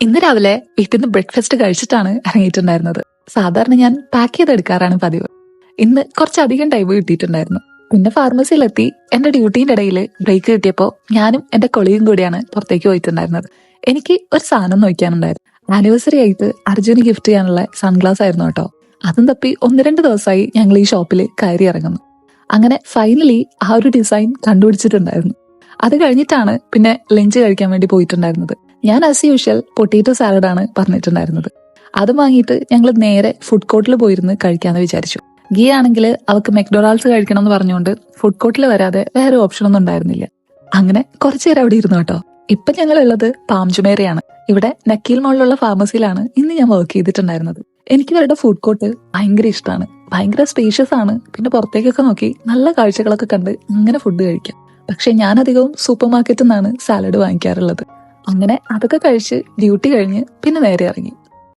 ഇന്ന് രാവിലെ വീട്ടിൽ നിന്ന് ബ്രേക്ക്ഫാസ്റ്റ് കഴിച്ചിട്ടാണ് ഇറങ്ങിയിട്ടുണ്ടായിരുന്നത്. സാധാരണ ഞാൻ പാക്ക് ചെയ്തെടുക്കാറാണ് പതിവ്. ഇന്ന് കുറച്ചധികം ടൈം കിട്ടിയിട്ടുണ്ടായിരുന്നു. പിന്നെ ഫാർമസിയിലെത്തി എന്റെ ഡ്യൂട്ടീന്റെ ഇടയിൽ ബ്രേക്ക് കിട്ടിയപ്പോൾ ഞാനും എന്റെ കൊളീഗും കൂടിയാണ് പുറത്തേക്ക് പോയിട്ടുണ്ടായിരുന്നത്. എനിക്ക് ഒരു സാധനം നോക്കാനുണ്ടായിരുന്നു. ആനിവേഴ്സറി ആയിട്ട് അർജുന് ഗിഫ്റ്റ് ചെയ്യാനുള്ള സൺഗ്ലാസ് ആയിരുന്നു കേട്ടോ. അതും തപ്പി 1-2 ദിവസമായി ഞങ്ങൾ ഈ ഷോപ്പിൽ കയറി ഇറങ്ങുന്നു. അങ്ങനെ ഫൈനലി ആ ഒരു ഡിസൈൻ കണ്ടുപിടിച്ചിട്ടുണ്ടായിരുന്നു. അത് കഴിഞ്ഞിട്ടാണ് പിന്നെ ലഞ്ച് കഴിക്കാൻ വേണ്ടി പോയിട്ടുണ്ടായിരുന്നത്. ഞാൻ ആസ് യൂഷ്വൽ പൊട്ടേറ്റോ സാലഡാണ് പറഞ്ഞിട്ടുണ്ടായിരുന്നത്. അത് വാങ്ങിയിട്ട് ഞങ്ങൾ നേരെ ഫുഡ് കോർട്ടിൽ പോയിരുന്ന് കഴിക്കാന്ന് വിചാരിച്ചു. ഗീ ആണെങ്കിൽ അവൾക്ക് മെക്ഡൊണാൾഡ്സ് കഴിക്കണം എന്ന് പറഞ്ഞുകൊണ്ട് ഫുഡ് കോർട്ടിൽ വരാതെ വേറെ ഓപ്ഷൻ ഒന്നും ഉണ്ടായിരുന്നില്ല. അങ്ങനെ കുറച്ചു നേരം അവിടെ ഇരുന്നു കേട്ടോ. ഇപ്പൊ ഞങ്ങൾ ഉള്ളത് പാം ജുമേറയാണ്. ഇവിടെ നക്കീൽ മോളിലുള്ള ഫാർമസിയിലാണ് ഇന്ന് ഞാൻ വർക്ക് ചെയ്തിട്ടുണ്ടായിരുന്നത്. എനിക്ക് ഇവരുടെ ഫുഡ് കോർട്ട് ഭയങ്കര ഇഷ്ടമാണ്. ഭയങ്കര സ്പേഷ്യസ് ആണ്. പിന്നെ പുറത്തേക്കൊക്കെ നോക്കി നല്ല കാഴ്ചകളൊക്കെ കണ്ട് അങ്ങനെ ഫുഡ് കഴിക്കാം. പക്ഷെ ഞാൻ അധികവും സൂപ്പർ മാർക്കറ്റിൽ നിന്നാണ് സാലഡ് വാങ്ങിക്കാറുള്ളത്. അങ്ങനെ അതൊക്കെ കഴിച്ച് ഡ്യൂട്ടി കഴിഞ്ഞ് പിന്നെ നേരെ ഇറങ്ങി.